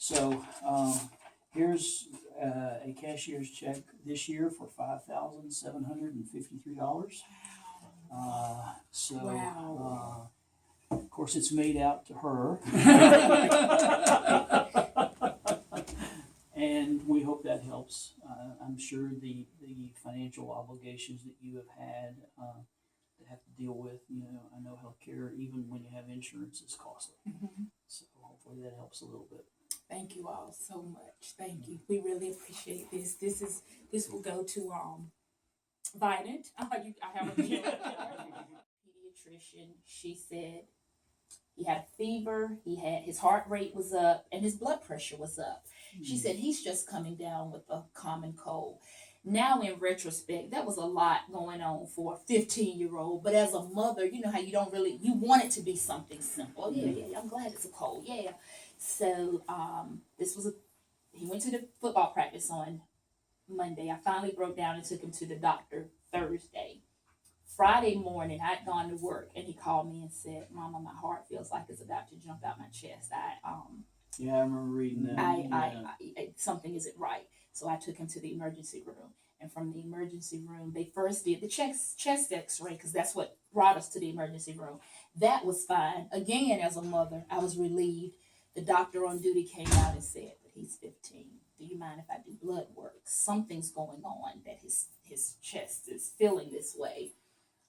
So here's a cashier's check this year for $5,753. Wow. Of course, it's made out to her. And we hope that helps. I'm sure the financial obligations that you have had to have to deal with, I know healthcare, even when you have insurance, is costly. Mm-hmm. So hopefully that helps a little bit. Thank you all so much. Thank you. We really appreciate this. This will go to Vidant. I have a pediatrician. She said he had a fever, his heart rate was up, and his blood pressure was up. She said he's just coming down with a common cold. Now, in retrospect, that was a lot going on for a 15-year-old. But as a mother, you know how you want it to be something simple. Yeah, I'm glad it's a cold. Yeah. So he went to the football practice on Monday. I finally broke down and took him to the doctor Thursday. Friday morning, I'd gone to work, and he called me and said, "Mama, my heart feels like it's about to jump out my chest. Yeah, I remember reading that. Something isn't right." So I took him to the emergency room. And from the emergency room, they first did the chest x-ray, because that's what brought us to the emergency room. That was fine. Again, as a mother, I was relieved. The doctor on duty came out and said, "But he's 15. Do you mind if I do blood work? Something's going on that his chest is feeling this way.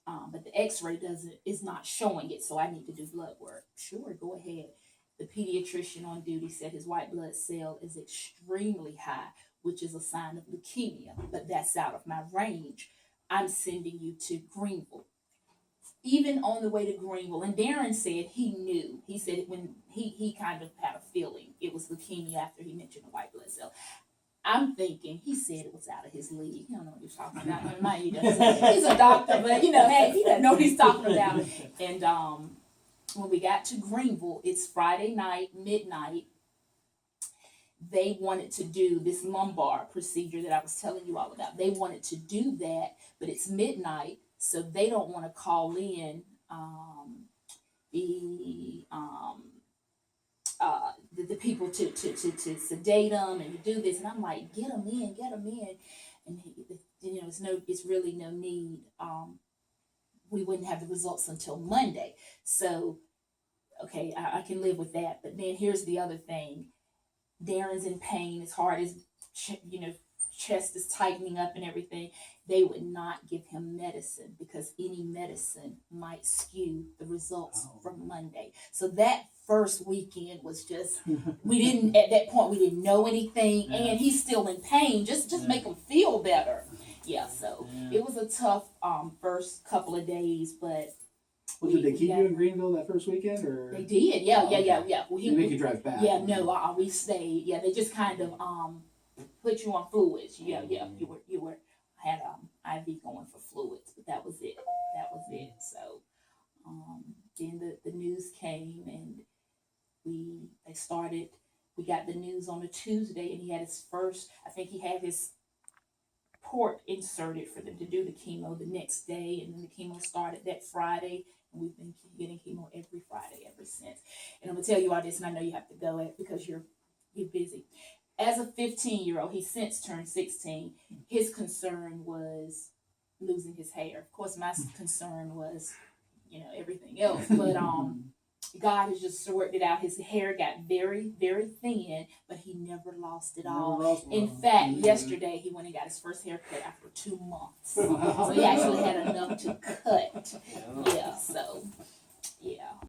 But the x-ray is not showing it, so I need to do blood work." "Sure, go ahead." The pediatrician on duty said his white blood cell is extremely high, which is a sign of leukemia, but that's out of my range. "I'm sending you to Greenville." Even on the way to Greenville, and Derrin said he knew. He said when he kind of had a feeling it was leukemia after he mentioned the white blood cell. I'm thinking he said it was out of his league. He don't know what he's talking about. Never mind, he doesn't. He's a doctor, but hey, he doesn't know what he's talking about. And when we got to Greenville, it's Friday night, midnight. They wanted to do this lumbar procedure that I was telling you all about. They wanted to do that, but it's midnight, so they don't want to call in the people to sedate them and do this. And I'm like, get them in. And it's really no need. We wouldn't have the results until Monday. So, okay, I can live with that. But then here's the other thing. Derrin's in pain. His heart is, chest is tightening up and everything. They would not give him medicine because any medicine might skew the results from Monday. So that first weekend was just, at that point, we didn't know anything, and he's still in pain. Just make him feel better. Yeah, so it was a tough first couple of days, but. Well, did they keep you in Greenville that first weekend, or? They did, yeah. Well, they make you drive back. Yeah, no, we stayed. Yeah, they just kind of put you on fluids. Yeah, you had IV going for fluids, but that was it. So then the news came, and we got the news on a Tuesday, and he had his first. I think he had his port inserted for them to do the chemo the next day, and then the chemo started that Friday. We've been getting chemo every Friday ever since. And I'm going to tell you all this, and I know you have to go because you're busy. As a 15-year-old, he's since turned 16. His concern was losing his hair. Of course, my concern was, everything else. But God has just sorted it out. His hair got very, very thin, but he never lost it all. In fact, yesterday he went and got his first haircut after 2 months. So he actually had enough to cut. Yeah, so